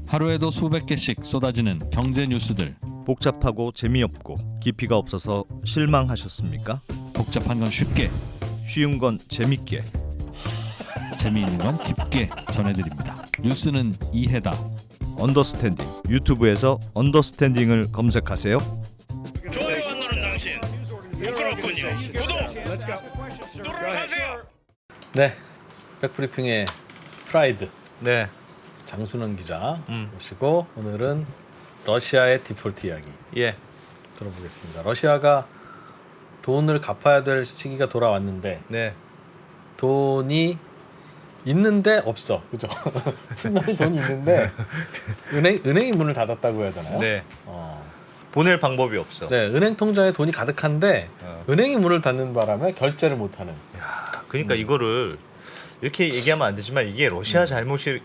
하루에도 수백 개씩 쏟아지는 경제 뉴스들. 복잡하고 재미없고 깊이가 없어서 실망하셨습니까? 복잡한 건 쉽게, 쉬운 건 재밌게. 재미있는 건 깊게 전해드립니다. 뉴스는 이해다. 언더스탠딩. 유튜브에서 언더스탠딩을 검색하세요. 좋아요가 누른 당신 부끄럽군요. 구독 누르세요. 네, 백브리핑의 프라이드 네. 장순원 기자 모시고 오늘은 러시아의 디폴트 이야기 예. 들어보겠습니다. 러시아가 돈을 갚아야 될 시기가 돌아왔는데 네. 돈이 있는데 없어, 그죠? 분명히 돈이 있는데 은행이 문을 닫았다고 해야 되나요? 네. 보낼 방법이 없어. 네, 은행 통장에 돈이 가득한데 은행이 문을 닫는 바람에 결제를 못하는. 야, 그러니까 이거를 이렇게 얘기하면 안 되지만 이게 러시아 잘못이.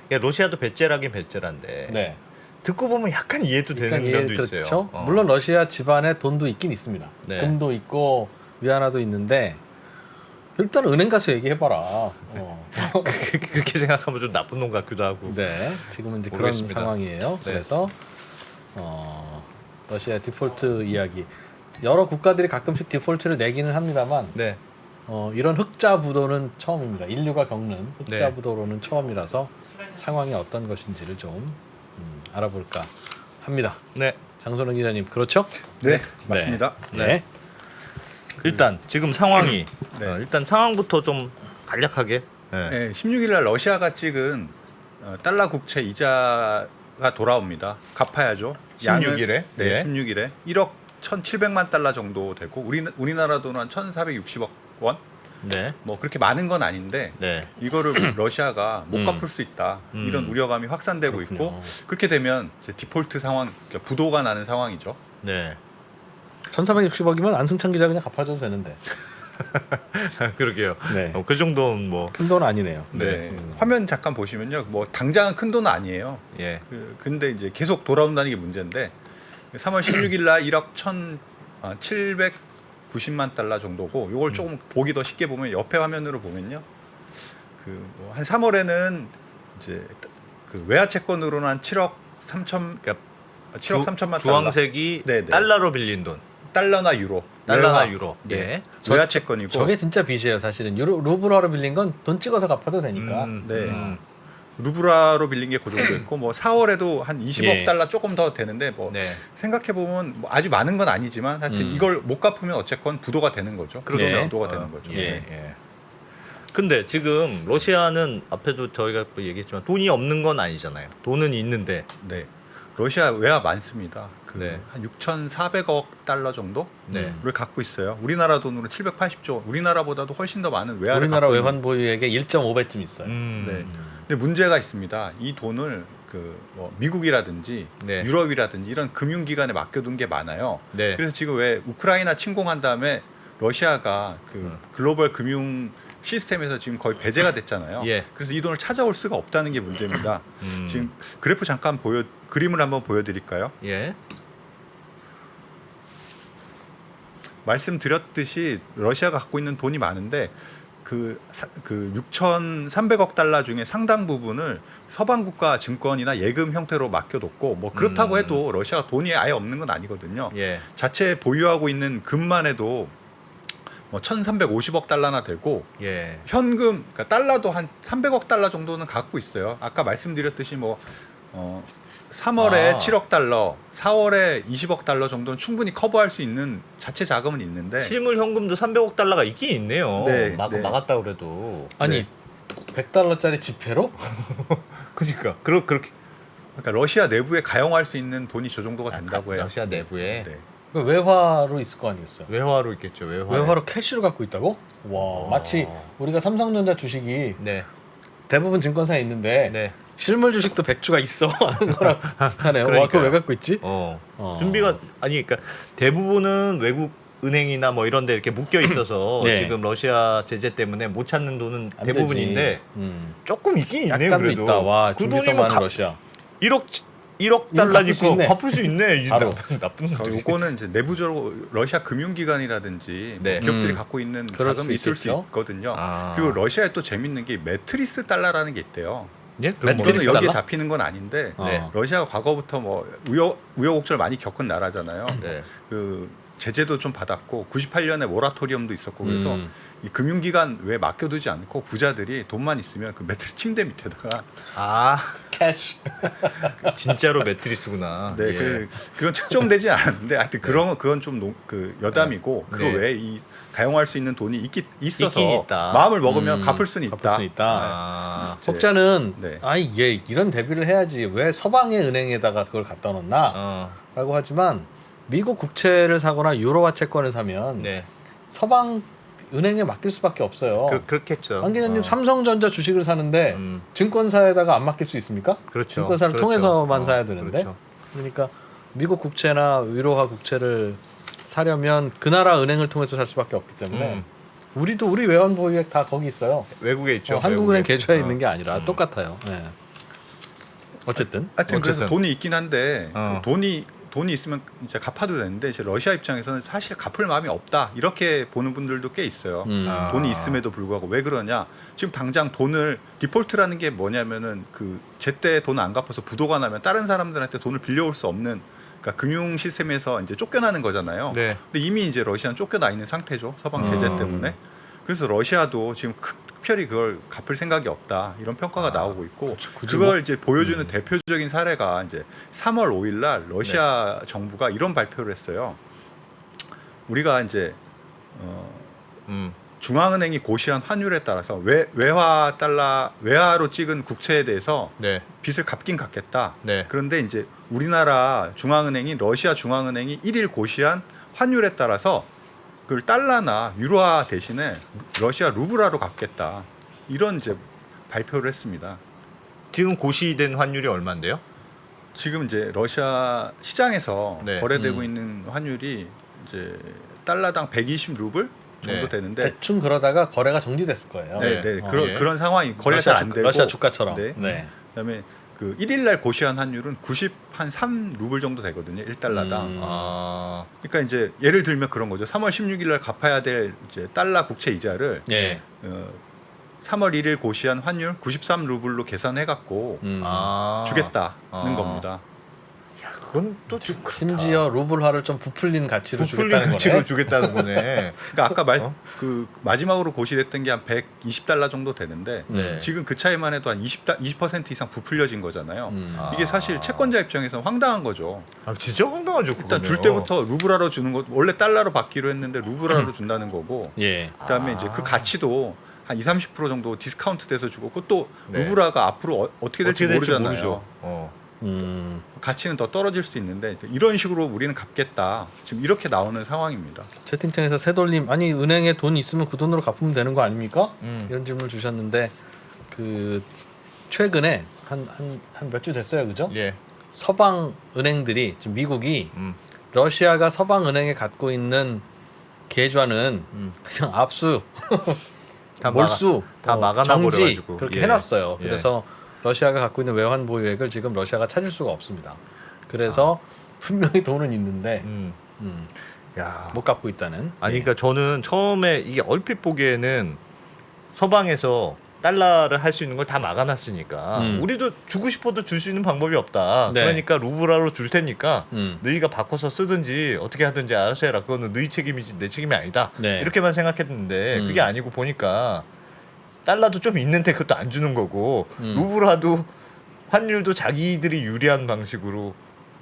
그러니까 러시아도 배째라긴 배째란데. 네. 듣고 보면 약간 이해도 되는 그러니까 면도 그렇죠. 있어요. 물론 러시아 집안에 돈도 있긴 있습니다. 네. 금도 있고 위안화도 있는데 일단 은행 가서 얘기해봐라. 그렇게 생각하면 좀 나쁜 놈 같기도 하고. 네, 지금은 이제 모르겠습니다. 그런 상황이에요. 네. 그래서 러시아 디폴트 이야기. 여러 국가들이 가끔씩 디폴트를 내기는 합니다만 네. 이런 흑자 부도는 처음입니다. 인류가 겪는 흑자 네. 부도로는 처음이라서 상황이 어떤 것인지를 좀 알아볼까 합니다. 네. 장선원 기자님, 그렇죠? 네, 맞습니다. 네. 일단 지금 상황이 네. 일단 상황부터 좀 간략하게. 네. 네, 16일 날 러시아가 찍은 달러 국채 이자가 돌아옵니다. 갚아야죠. 16일 에? 네, 예. 16일에 1억 1,700만 달러 정도 되고 우리나라 돈은 한 1,460억 원. 네. 뭐 그렇게 많은 건 아닌데 네. 이거를 러시아가 못 갚을 수 있다. 이런 우려감이 확산되고 그렇군요. 있고 그렇게 되면 이제 디폴트 상황, 그러니까 부도가 나는 상황이죠. 네. 1,460억이면 안승찬 기자 그냥 갚아줘도 되는데. 그러게요. 네. 그 정도는 뭐 큰 돈 아니네요. 네. 화면 잠깐 보시면요. 뭐 당장은 큰 돈은 아니에요. 예. 근데 이제 계속 돌아온다는 게 문제인데 3월 16일 날 1억 1,790만 달러 정도고 요걸 조금 보기 더 쉽게 보면 옆에 화면으로 보면요. 한 3월에는 이제 그 외화 채권으로는 한 7억 3천 그러니까 7억 3천만 주황색이 네네. 달러로 빌린 돈. 달러나 유로. 달러나 외화. 유로. 네. 예. 외화 채권이고 저게 진짜 빚이에요, 사실은. 루블화로 빌린 건 돈 찍어서 갚아도 되니까. 네. 루브라로 빌린 게 그 정도 있고 뭐 4월에도 한 20억 예. 달러 조금 더 되는데 뭐 네. 생각해 보면 뭐 아주 많은 건 아니지만 하여튼 이걸 못 갚으면 어쨌건 부도가 되는 거죠. 그렇죠. 부도가 되는 거죠. 예. 네. 예. 근데 지금 러시아는 앞에도 저희가 또 얘기했지만 돈이 없는 건 아니잖아요. 돈은 있는데. 네. 러시아 외화 많습니다. 네. 한 6,400억 달러 정도를 네. 갖고 있어요. 우리나라 돈으로 780조. 우리나라보다도 훨씬 더 많은 외화를 우리나라 갖고 외환 보유액의 1.5배쯤 있어요. 네. 근데 문제가 있습니다. 이 돈을 뭐 미국이라든지 네. 유럽이라든지 이런 금융기관에 맡겨둔 게 많아요. 네. 그래서 지금 왜 우크라이나 침공한 다음에 러시아가 글로벌 금융 시스템에서 지금 거의 배제가 됐잖아요. 예. 그래서 이 돈을 찾아올 수가 없다는 게 문제입니다. 지금 그래프 잠깐 그림을 한번 보여드릴까요? 예. 말씀드렸듯이 러시아가 갖고 있는 돈이 많은데 그 6,300억 달러 중에 상당 부분을 서방 국가 증권이나 예금 형태로 맡겨뒀고 뭐 그렇다고 해도 러시아가 돈이 아예 없는 건 아니거든요. 예. 자체 보유하고 있는 금만 해도 뭐 1,350억 달러나 되고 예. 현금, 그러니까 달러도 한 300억 달러 정도는 갖고 있어요. 아까 말씀드렸듯이 뭐 3월에 7억 달러, 4월에 20억 달러 정도는 충분히 커버할 수 있는 자체 자금은 있는데 실물 현금도 300억 달러가 있긴 있네요. 네, 네. 막았다 그래도. 아니, 100달러짜리 지폐로? 그러니까 그렇게 그러니까 러시아 내부에 가용할 수 있는 돈이 저 정도가 된다고 해요. 러시아 내부에 네. 외화로 있을 거 아니겠어요? 외화로 있겠죠. 외화로 캐시로 갖고 있다고? 와, 마치 우리가 삼성전자 주식이 네. 대부분 증권사에 있는데 네. 실물 주식도 100주가 있어 하는 거랑 비슷하네요. 와, 그거 그러니까요. 왜 갖고 있지? 준비가 그러니까 대부분은 외국 은행이나 뭐 이런 데 이렇게 묶여 있어서 네. 지금 러시아 제재 때문에 못 찾는 돈은 안 대부분인데 되지. 조금 있긴 있네요. 약간도 그래도. 있다. 와, 그 준비성 돈이면 많은 러시아. 1억 달러 갚을 수 짓고 있네. 갚을 수 있네. 바로. 나쁜 놈들이. 요거는 이제 내부적으로 러시아 금융기관이라든지 네. 뭐 기업들이 갖고 있는 그럴 자금이 수 있을 수 있겠죠. 있거든요. 아. 그리고 러시아에 또 재밌는 게 매트리스 달러라는 게 있대요. 예? 그럼 뭐, 이거는 매트리스 여기에 달러? 잡히는 건 아닌데 네. 러시아가 과거부터 뭐 우여곡절 많이 겪은 나라잖아요. 네. 그 제재도 좀 받았고 98년에 모라토리엄도 있었고 그래서 음. 이 금융기관 왜 맡겨두지 않고 부자들이 돈만 있으면 그 매트리스 침대 밑에다가 아 캐시. 진짜로 매트리스구나. 네, 예. 그건 측정되지 않았는데 하여튼 그건 좀 그 여담이고 그거 네. 외에 이 가용할 수 있는 돈이 있어서 있긴 있다. 마음을 먹으면 갚을 수는 있다. 갚을 수는 있다. 아, 이제, 혹자는 네. 아이 얘 이런 대비를 해야지 왜 서방의 은행에다가 그걸 갖다 놓나? 라고 하지만 미국 국채를 사거나 유로화 채권을 사면 네. 서방 은행에 맡길 수밖에 없어요. 그렇겠죠. 안 기자님 어. 삼성전자 주식을 사는데 음. 증권사에다가 안 맡길 수 있습니까? 그렇죠. 증권사를 그렇죠. 통해서만 사야 되는데 그렇죠. 그러니까 미국 국채나 유로화 국채를 사려면 그 나라 은행을 통해서 살 수밖에 없기 때문에 우리도 우리 외환 보유액 다 거기 있어요. 외국에 있죠. 한국은행 외국에. 계좌에 어. 있는 게 아니라 똑같아요. 네. 어쨌든 하여튼 그래서 어쨌든. 돈이 있긴 한데 어. 그 돈이 있으면 이제 갚아도 되는데 이제 러시아 입장에서는 사실 갚을 마음이 없다 이렇게 보는 분들도 꽤 있어요. 아. 돈이 있음에도 불구하고 왜 그러냐? 지금 당장 돈을 디폴트라는 게 뭐냐면은 그 제때 돈을 안 갚아서 부도가 나면 다른 사람들한테 돈을 빌려올 수 없는 그러니까 금융 시스템에서 이제 쫓겨나는 거잖아요. 네. 근데 이미 이제 러시아는 쫓겨나 있는 상태죠. 서방 제재 때문에. 그래서 러시아도 지금 특별히 그걸 갚을 생각이 없다 이런 평가가 나오고 있고 굳이 그걸 이제 보여주는 대표적인 사례가 이제 3월 5일 날 러시아 정부가 이런 발표를 했어요. 우리가 이제 중앙은행이 고시한 환율에 따라서 외화로 찍은 국채에 대해서 네. 빚을 갚긴 갚겠다. 네. 그런데 이제 우리나라 중앙은행이 러시아 중앙은행이 1일 고시한 환율에 따라서 그걸 달러나 유로화 대신에 러시아 루블화로 갚겠다. 이런 이제 발표를 했습니다. 지금 고시된 환율이 얼마인데요? 지금 이제 러시아 시장에서 네. 거래되고 있는 환율이 이제 달러당 120 루블 정도 네. 되는데 대충 그러다가 거래가 정지됐을 거예요. 네, 네. 어, 그런 예. 그런 상황이 거래가 잘 안 되고 러시아 주가처럼. 네. 네. 그다음에 그 1일 날 고시한 환율은 90한 3루블 정도 되거든요. 1달러당. 아, 그러니까 이제 예를 들면 그런 거죠. 3월 16일 날 갚아야 될 이제 달러 국채 이자를 예. 3월 1일 고시한 환율 93루블로 계산해 갖고 주겠다는 아. 겁니다. 그건 또 좀 심지어 루블화를 좀 부풀린 가치로 부풀린 주겠다는 가치로 거네. 주겠다는 거네. 그러니까 아까 어? 그 마지막으로 고시됐던 게 한 120달러 정도 되는데 네. 지금 그 차이만 해도 한 20% 이상 부풀려진 거잖아요. 아. 이게 사실 채권자 입장에서는 황당한 거죠. 아, 진짜 황당하죠. 일단 그거는요. 줄 때부터 루블화로 주는 거 원래 달러로 받기로 했는데 루블화로 준다는 거고 예. 그다음에 이제 그 가치도 한 20-30% 정도 디스카운트 돼서 주고 그것도 네. 루블화가 앞으로 어떻게 될지 모르잖아요. 모르죠. 가치는 더 떨어질 수 있는데 이런 식으로 우리는 갚겠다. 지금 이렇게 나오는 상황입니다. 채팅창에서 새돌림 아니 은행에 돈 있으면 그 돈으로 갚으면 되는 거 아닙니까? 음. 이런 질문을 주셨는데 그 최근에 한 몇 주 됐어요, 그죠? 예. 서방 은행들이 지금 미국이 음. 러시아가 서방 은행에 갖고 있는 계좌는 그냥 압수, 다 몰수, 다 막아놔 정지 버려가지고. 그렇게 예. 해놨어요. 예. 그래서 러시아가 갖고 있는 외환 보유액을 지금 러시아가 찾을 수가 없습니다. 그래서 분명히 돈은 있는데 야. 못 갚고 있다는. 아니 그러니까 저는 처음에 이게 얼핏 보기에는 서방에서 달러를 할 수 있는 걸 다 막아놨으니까 우리도 주고 싶어도 줄 수 있는 방법이 없다. 네. 그러니까 루블화로 줄 테니까 음. 너희가 바꿔서 쓰든지 어떻게 하든지 알아서 해라. 그거는 너희 책임이지 내 책임이 아니다. 네. 이렇게만 생각했는데 그게 아니고 보니까 달러도 좀 있는데 그것도 안 주는 거고 루블화도 환율도 자기들이 유리한 방식으로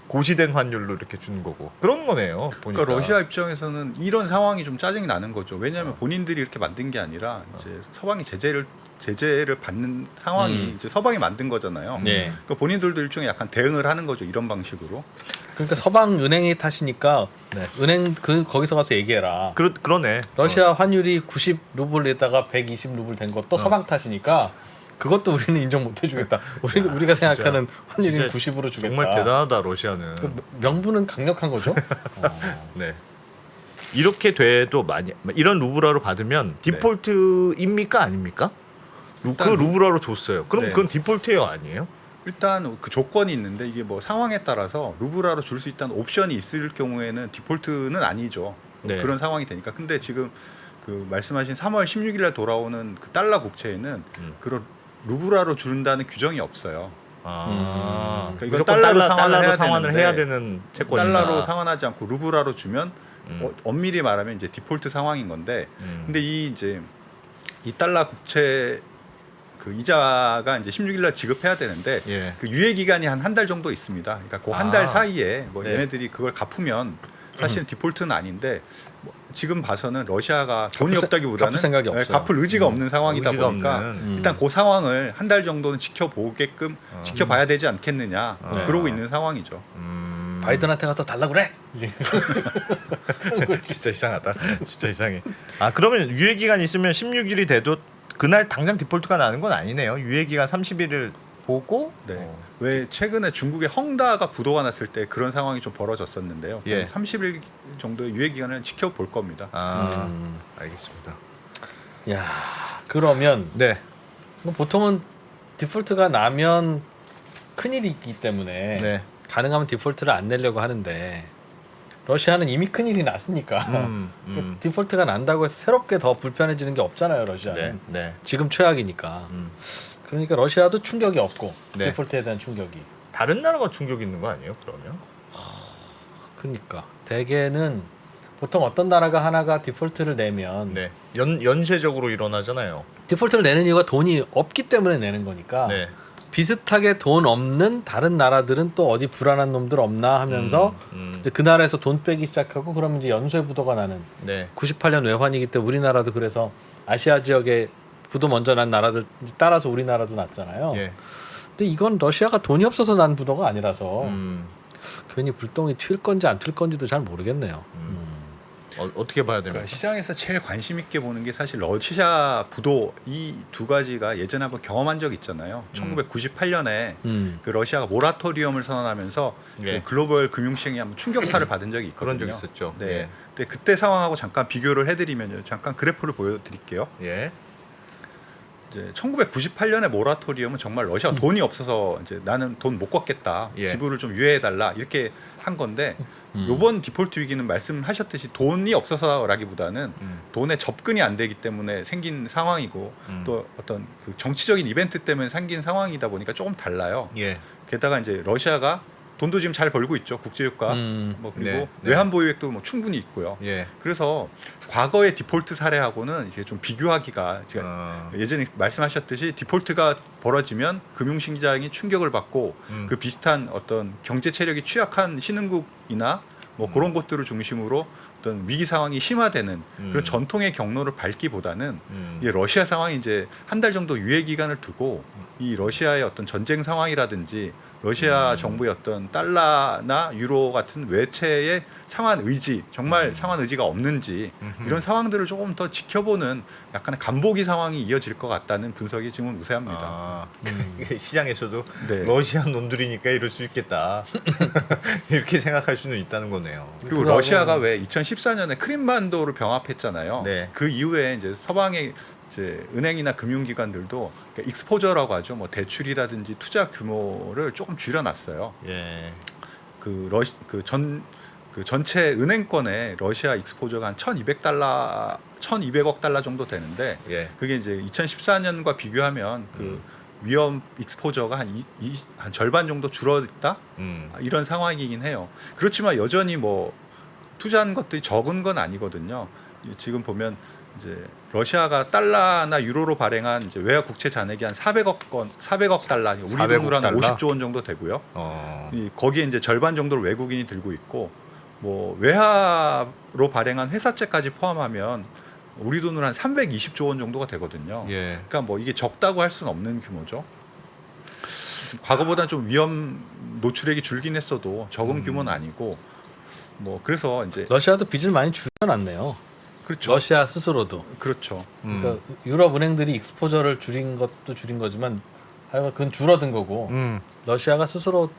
고시된 환율로 이렇게 주는 거고 그런 거네요. 보니까. 그러니까 러시아 입장에서는 이런 상황이 좀 짜증이 나는 거죠. 왜냐하면 본인들이 이렇게 만든 게 아니라 이제 서방이 제재를 받는 상황이 이제 서방이 만든 거잖아요. 네. 그러니까 본인들도 일종의 약간 대응을 하는 거죠. 이런 방식으로. 그러니까 서방 은행이 탓이니까 은행 거기서 가서 얘기해라. 그러네. 러시아 환율이 90 루블에다가 120 루블 된 것도 서방 탓이니까 그것도 우리는 인정 못 해주겠다. 우리가 생각하는 환율이 90으로 주겠다. 정말 대단하다 러시아는. 그 명분은 강력한 거죠. 네. 이렇게 돼도 이런 루블화로 받으면 디폴트입니까 아닙니까? 그 일단 루블화로 줬어요. 그럼 네. 그건 디폴트예요, 아니에요? 일단 그 조건이 있는데 이게 뭐 상황에 따라서 루블화로 줄 수 있다는 옵션이 있을 경우에는 디폴트는 아니죠. 네. 그런 상황이 되니까. 근데 지금 그 말씀하신 3월 16일 날 돌아오는 그 달러 국채에는 그런 루브라로 주는다는 규정이 없어요. 아, 그러니까 이건 무조건 달러로 상환을 해야 되는 채권이다. 달러로 상환하지 않고 루브라로 주면 엄밀히 말하면 이제 디폴트 상황인 건데, 근데 이 달러 국채 그 이자가 이제 16일 날 지급해야 되는데 예. 그 유예 기간이 한 달 정도 있습니다. 그러니까 그 한 달 사이에 뭐 네. 얘네들이 그걸 갚으면 사실은 디폴트는 아닌데 뭐 지금 봐서는 러시아가 돈이 없다기보다는 갚을 생각이 없어요. 갚을 의지가 없는 상황이다 의지가 보니까 없는. 일단 그 상황을 한 달 정도는 지켜보게끔 지켜봐야 되지 않겠느냐 네. 그러고 있는 상황이죠. 바이든한테 가서 달라 그래. 진짜 이상하다. 진짜 이상해. 아, 그러면 유예 기간이 있으면 16일이 돼도 그날 당장 디폴트가 나는 건 아니네요. 유예 기간 30일을 보고. 네. 왜 최근에 중국의 헝다가 부도가 났을 때 그런 상황이 좀 벌어졌었는데요. 예. 30일 정도의 유예 기간을 지켜볼 겁니다. 아, 알겠습니다. 야, 그러면 네. 보통은 디폴트가 나면 큰일이기 때문에 네. 가능하면 디폴트를 안 내려고 하는데 러시아는 이미 큰일이 났으니까 디폴트가 난다고 해서 새롭게 더 불편해지는 게 없잖아요. 러시아는 네. 네. 지금 최악이니까. 그러니까 러시아도 충격이 없고 네. 디폴트에 대한 충격이. 다른 나라가 충격이 있는 거 아니에요? 그러면? 그러니까 대개는 보통 어떤 나라가 하나가 디폴트를 내면 네. 연쇄적으로 일어나잖아요. 디폴트를 내는 이유가 돈이 없기 때문에 내는 거니까 네. 비슷하게 돈 없는 다른 나라들은 또 어디 불안한 놈들 없나 하면서 이제 그 나라에서 돈 빼기 시작하고 그러면 이제 연쇄 부도가 나는 네. 98년 외환위기 때 우리나라도 그래서 아시아 지역에 부도 먼저 난 나라들 따라서 우리나라도 났잖아요. 예. 근데 이건 러시아가 돈이 없어서 난 부도가 아니라서 음. 괜히 불똥이 튈 건지 안 튈 건지도 잘 모르겠네요. 어떻게 봐야 됩니까? 그러니까 시장에서 제일 관심 있게 보는 게 사실 러시아 부도 이 두 가지가 예전에 한번 경험한 적 있잖아요. 1998년에 그 러시아가 모라토리엄을 선언하면서 예. 그 글로벌 금융시장이 한번 충격파를 받은 적이 있거든요. 그런 적 있었죠. 네. 예. 근데 그때 상황하고 잠깐 비교를 해드리면요. 잠깐 그래프를 보여드릴게요. 예. 이제 1998년에 모라토리엄은 정말 러시아가 돈이 없어서 이제 나는 돈 못 걷겠다, 예. 지불을 좀 유예해달라 이렇게 한 건데 이번 디폴트 위기는 말씀하셨듯이 돈이 없어서라기보다는 돈에 접근이 안 되기 때문에 생긴 상황이고 또 어떤 그 정치적인 이벤트 때문에 생긴 상황이다 보니까 조금 달라요. 예. 게다가 이제 러시아가 돈도 지금 잘 벌고 있죠. 국제유가 뭐 그리고 네, 네. 외환 보유액도 뭐 충분히 있고요. 예. 그래서 과거의 디폴트 사례하고는 이제 좀 비교하기가 제가 예전에 말씀하셨듯이 디폴트가 벌어지면 금융시장이 충격을 받고 그 비슷한 어떤 경제 체력이 취약한 신흥국이나 뭐 그런 곳들을 중심으로 어떤 위기 상황이 심화되는 그런 전통의 경로를 밟기보다는 이제 러시아 상황이 이제 한 달 정도 유예 기간을 두고 이 러시아의 어떤 전쟁 상황이라든지 러시아 정부의 어떤 달러나 유로 같은 외채의 상환 의지, 정말 상환 의지가 없는지 이런 상황들을 조금 더 지켜보는 약간의 간보기 상황이 이어질 것 같다는 분석이 지금 우세합니다. 아, 시장에서도 네. 러시아 놈들이니까 이럴 수 있겠다. 이렇게 생각할 수는 있다는 거네요. 그리고 러시아가 왜 2014년에 크림반도를 병합했잖아요. 네. 그 이후에 이제 서방의 이제 은행이나 금융기관들도 그러니까 익스포저라고 하죠. 뭐 대출이라든지 투자 규모를 조금 줄여놨어요. 예. 그 전체 은행권의 러시아 익스포저가 한 1,200억 달러 정도 되는데 예. 그게 이제 2014년과 비교하면 그 위험 익스포저가 한 절반 정도 줄어들다 이런 상황이긴 해요. 그렇지만 여전히 뭐 투자한 것들이 적은 건 아니거든요. 지금 보면 이제 러시아가 달러나 유로로 발행한 이제 외화 국채 잔액이 한 400억 달러, 우리 400억 돈으로 한 달러? 50조 원 정도 되고요. 거기에 이제 절반 정도를 외국인이 들고 있고 뭐 외화로 발행한 회사채까지 포함하면 우리 돈으로 한 320조 원 정도가 되거든요. 예. 그러니까 뭐 이게 적다고 할 수는 없는 규모죠. 과거보다는 좀 위험 노출액이 줄긴 했어도 적은 규모는 아니고 뭐 그래서 이제 러시아도 빚을 많이 줄여놨네요. 그렇죠. 러시아 스스로도. 그렇죠. 그러니까 유럽 은행들이 익스포저를 줄인 것도 줄인 거지만 하여간 그건 줄어든 거고 러시아가 스스로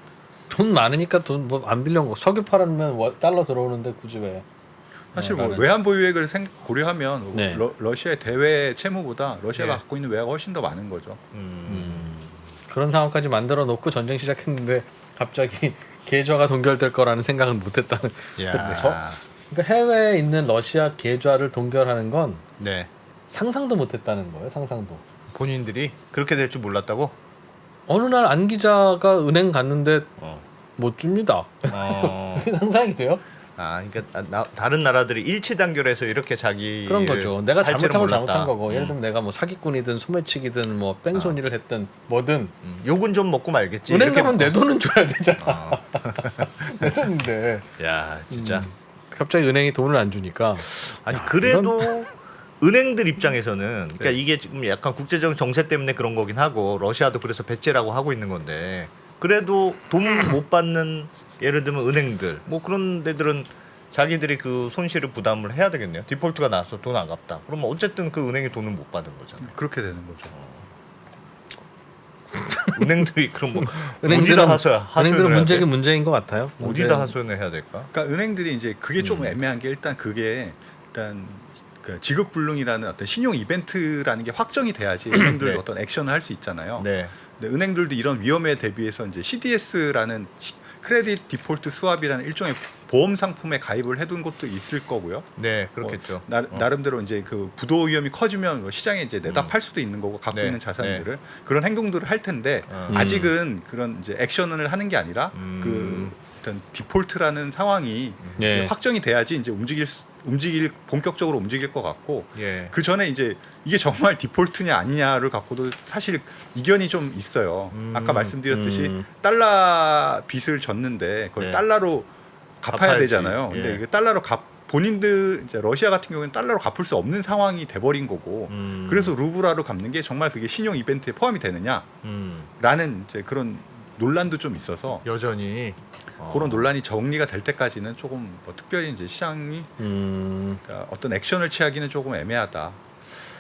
돈 많으니까 돈 뭐 안 빌려온 거. 석유 팔으면 달러 들어오는데 굳이 왜? 사실 뭐 나는- 외환 보유액을 고려하면 네. 러시아의 대외 채무보다 러시아가 네. 갖고 있는 외화가 훨씬 더 많은 거죠. 그런 상황까지 만들어 놓고 전쟁 시작했는데 갑자기 계좌가 동결될 거라는 생각은 못했다는. 야. 그러니까 해외에 있는 러시아 계좌를 동결하는 건 네. 상상도 못했다는 거예요. 상상도. 본인들이 그렇게 될 줄 몰랐다고? 어느 날 안 기자가 은행 갔는데 어. 못 줍니다. 상상이 돼요? 그러니까 다른 나라들이 일치 단결해서 이렇게 자기 그런 거죠. 내가 할 줄은 잘못한 건 몰랐다. 잘못한 거고. 예를 들면 내가 뭐 사기꾼이든 소매치기든 뭐 뺑소니를 했든 뭐든 욕은 좀 먹고 말겠지. 은행 이렇게 가면 내 돈은 줘야 되잖아. 어. 내 돈인데 야 진짜. 갑자기 은행이 돈을 안 주니까 아니 야, 그래도 은행들 입장에서는 그러니까 네. 이게 지금 약간 국제적 정세 때문에 그런 거긴 하고 러시아도 그래서 배째라고 하고 있는 건데 그래도 돈 못 받는 예를 들면 은행들 뭐 그런 데들은 자기들이 그 손실을 부담을 해야 되겠네요. 디폴트가 나서 돈 아깝다. 그러면 어쨌든 그 은행이 돈을 못 받은 거잖아요. 그렇게 되는 거죠. 은행들이 그럼 뭐 은행들은 어디다 하소연을 해야 문제긴 돼? 문제인 것 같아요. 어디다 하소연을 해야 될까? 그러니까 은행들이 이제 그게 좀 애매한 게 일단 그게 일단 그 지급불능이라는 어떤 신용 이벤트라는 게 확정이 돼야지 은행들도 네. 어떤 액션을 할 수 있잖아요. 네. 근데 은행들도 이런 위험에 대비해서 이제 CDS라는 크레딧 디폴트 스왑이라는 일종의 보험 상품에 가입을 해둔 것도 있을 거고요. 네, 그렇겠죠. 나름대로 이제 그 부도 위험이 커지면 뭐 시장에 이제 내다 팔 수도 있는 거고 갖고 네, 있는 자산들을 그런 행동들을 할 텐데 아직은 그런 이제 액션을 하는 게 아니라 그 어떤 디폴트라는 상황이 예. 확정이 돼야지 이제 본격적으로 움직일 것 같고 예. 그 전에 이제 이게 정말 디폴트냐 아니냐를 갖고도 사실 이견이 좀 있어요. 아까 말씀드렸듯이 달러 빚을 졌는데 그걸 네. 달러로 갚아야 갚아야지. 되잖아요. 근데 예. 이게 달러로 본인들 이제 러시아 같은 경우에는 달러로 갚을 수 없는 상황이 돼버린 거고 그래서 루블화로 갚는 게 정말 그게 신용 이벤트에 포함이 되느냐라는 이제 그런 논란도 좀 있어서 여전히 그런 논란이 정리가 될 때까지는 조금 뭐 특별히 이제 시장이 그러니까 어떤 액션을 취하기는 조금 애매하다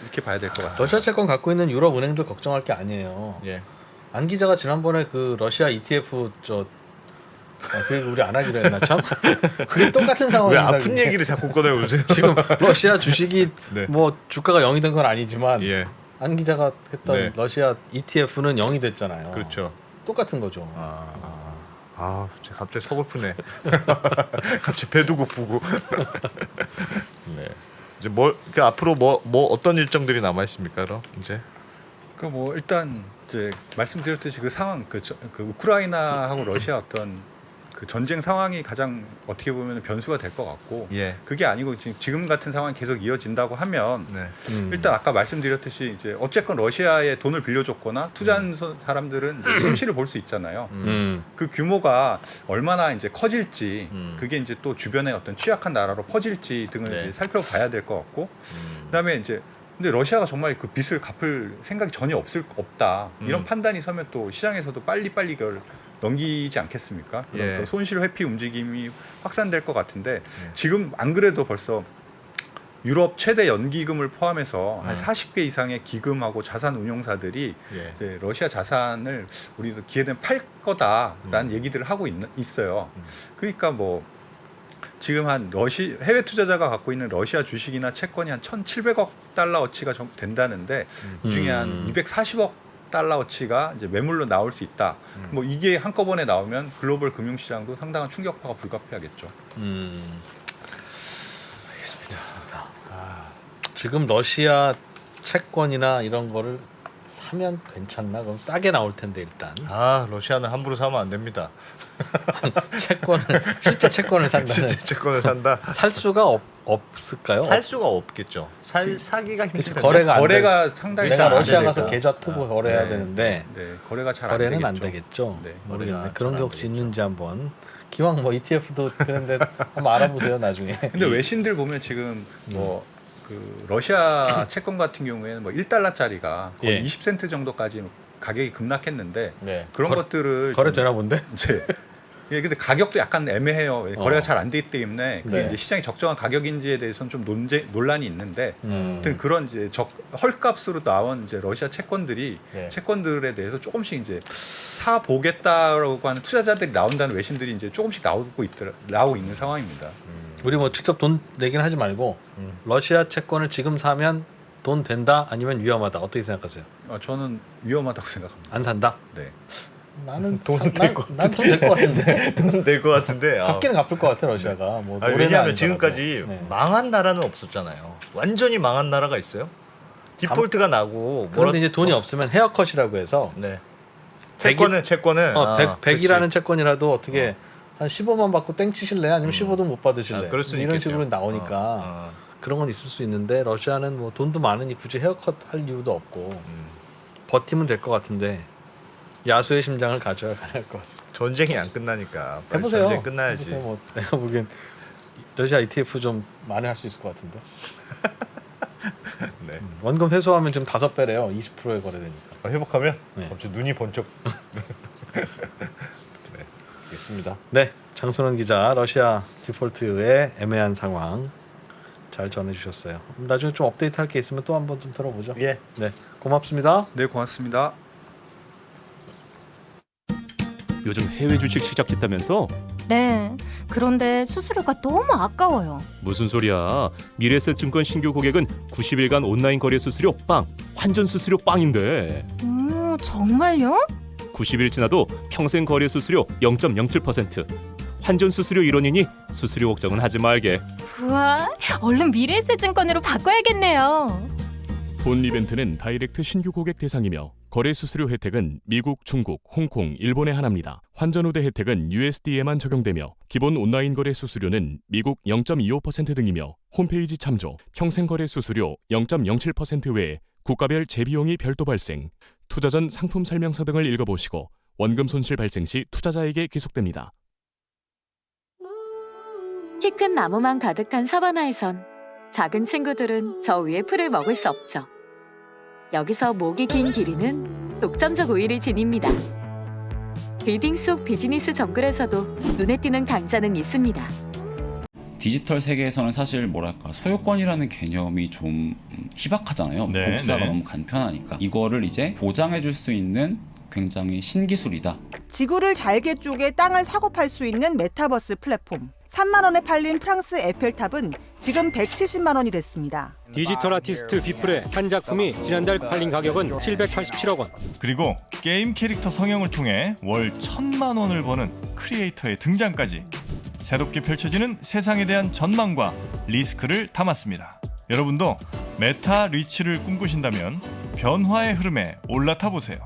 이렇게 봐야 될 것 같습니다. 러시아 채권 갖고 있는 유럽 은행들 걱정할 게 아니에요. 예. 안 기자가 지난번에 그 러시아 ETF 그 우리 안 하기로 했나 참? 그게 똑같은 왜 상황입니다. 아픈 그게. 얘기를 자꾸 꺼내오세요? 지금 러시아 주식이 네. 뭐 주가가 0이 된 건 아니지만 예. 안 기자가 했던 네. 러시아 ETF는 0이 됐잖아요. 그렇죠. 똑같은 거죠. 제가 갑자기 서글프네. 갑자기 배도 고프고. 네. 이제 그 앞으로 뭐 어떤 일정들이 남아 있습니까, 그럼 이제? 그 뭐 일단 이제 말씀드렸듯이 그 상황 그 우크라이나하고 러시아 어떤 그 전쟁 상황이 가장 어떻게 보면 변수가 될 것 같고 예. 그게 아니고 지금 같은 상황이 계속 이어진다고 하면 네. 일단 아까 말씀드렸듯이 이제 어쨌건 러시아에 돈을 빌려줬거나 투자한 사람들은 이제 손실을 볼 수 있잖아요. 그 규모가 얼마나 이제 커질지 그게 이제 또 주변에 어떤 취약한 나라로 퍼질지 등을 네. 이제 살펴봐야 될 것 같고 그다음에 이제 근데 러시아가 정말 그 빚을 갚을 생각이 전혀 없다 이런 판단이 서면 또 시장에서도 빨리빨리 이걸 넘기지 않겠습니까? 그럼 예. 또 손실 회피 움직임이 확산될 것 같은데 지금 안 그래도 벌써 유럽 최대 연기금을 포함해서 한 40개 이상의 기금하고 자산 운용사들이 예. 이제 러시아 자산을 우리도 기회되면 팔 거다라는 얘기들을 하고 있어요. 그러니까 뭐 지금 한 해외 투자자가 갖고 있는 러시아 주식이나 채권이 한 1,700억 달러어치가 된다는데 이 중에 한 240억 달러어치가 이제 매물로 나올 수 있다. 뭐 이게 한꺼번에 나오면 글로벌 금융시장도 상당한 충격파가 불가피하겠죠. 알겠습니다. 지금 러시아 채권이나 이런 거를 사면 괜찮나? 그럼 싸게 나올 텐데 일단 러시아는 함부로 사면 안 됩니다. 실제 채권을 산다는 실제 채권을 산다. 살 수가 없을까요? 살 수가 없겠죠. 사기가 힘들죠. 거래가 안 거래가 상당히 내가 잘 안 러시아 되니까. 가서 계좌 투고 거래해야 네. 되는데 네, 거래가 잘 안 거래는 되겠죠. 안 되겠죠. 네. 모르겠네. 거래가 그런 게 잘안 혹시 되겠죠. 있는지 한번 기왕 뭐 ETF도 그런데 한번 알아보세요 나중에. 근데 외신들 보면 지금 뭐 그 러시아 채권 같은 경우에는 뭐 1달러짜리가 거의 예. 20센트 정도까지 가격이 급락했는데 네. 그런 것들을 거래 좀 되나 본데? 이제 근데 가격도 약간 애매해요. 거래가 잘 안 되기 때문에 그게 네. 이제 시장이 적정한 가격인지에 대해서는 좀 논란이 있는데, 아무튼 그런 이제 헐값으로 나온 이제 러시아 채권들이 네. 채권들에 대해서 조금씩 이제 사 보겠다라고 하는 투자자들이 나온다는 외신들이 이제 조금씩 나오고 있는 상황입니다. 우리 뭐 직접 돈 내긴 하지 말고 러시아 채권을 지금 사면 돈 된다 아니면 위험하다 어떻게 생각하세요? 저는 위험하다고 생각합니다. 안 산다? 네. 나는 돈될것 난돈 될 것 같은데. 될 것 같은데. 갚기는 갚을 것 같아 러시아가. 뭐 노래는 왜냐하면 아니더라도. 지금까지 네. 망한 나라는 없었잖아요. 완전히 망한 나라가 있어요? 디폴트가 나고 그런데 이제 돈이 없으면 헤어컷이라고 해서 네. 100일 채권은 100이라는 채권이라도 어떻게 한 15만 받고 땡 치실래? 아니면 15도 못 받으실래? 그럴 수 이런 있겠죠. 식으로 나오니까 그런 건 있을 수 있는데 러시아는 뭐 돈도 많으니 굳이 헤어컷 할 이유도 없고 버티면 될 것 같은데 야수의 심장을 가져야 가능할 것 같습니다. 전쟁이 안 끝나니까 빨리 해보세요. 전쟁 끝나야지. 해보세요. 뭐 내가 보기엔 러시아 ETF 좀 많이 할 수 있을 것 같은데. 네. 원금 회수하면 지금 5배래요. 20%에 거래되니까. 회복하면 네. 갑자기 눈이 번쩍. 있습니다. 네, 장선원 기자 러시아 디폴트의 애매한 상황 잘 전해주셨어요. 나중에 좀 업데이트할 게 있으면 또 한번 좀 들어보죠. 예. 네, 고맙습니다. 네, 고맙습니다. 요즘 해외 주식 시작했다면서? 네. 그런데 수수료가 너무 아까워요. 무슨 소리야? 미래에셋증권 신규 고객은 90일간 온라인 거래 수수료 빵, 환전 수수료 빵인데 정말요? 90일 지나도 평생 거래 수수료 0.07%, 환전 수수료 1원이니 수수료 걱정은 하지 말게. 우와, 얼른 미래에셋증권으로 바꿔야겠네요. 본 이벤트는 다이렉트 신규 고객 대상이며 거래 수수료 혜택은 미국, 중국, 홍콩, 일본에 한합니다. 환전 후대 혜택은 USD에만 적용되며 기본 온라인 거래 수수료는 미국 0.25% 등이며 홈페이지 참조, 평생 거래 수수료 0.07% 외에 국가별 재비용이 별도 발생. 투자 전 상품 설명서 등을 읽어보시고 원금 손실 발생 시 투자자에게 기속됩니다. 키 큰 나무만 가득한 사바나에선 작은 친구들은 저 위에 풀을 먹을 수 없죠. 여기서 목이 긴 기린은 독점적 우위를 지닙니다. 빌딩 속 비즈니스 정글에서도 눈에 띄는 강자는 있습니다. 디지털 세계에서는 사실 뭐랄까 소유권이라는 개념이 좀 희박하잖아요. 네, 복사가 네. 너무 간편하니까 이거를 이제 보장해줄 수 있는 굉장히 신기술이다. 지구를 잘게 쪼개 땅을 사고 팔 수 있는 메타버스 플랫폼. 3만 원에 팔린 프랑스 에펠탑은 지금 170만 원이 됐습니다. 디지털 아티스트 비플의 한 작품이 지난달 팔린 가격은 787억 원. 그리고 게임 캐릭터 성형을 통해 월 1,000만 원을 버는 크리에이터의 등장까지 새롭게 펼쳐지는 세상에 대한 전망과 리스크를 담았습니다. 여러분도 메타 리치를 꿈꾸신다면 변화의 흐름에 올라타 보세요.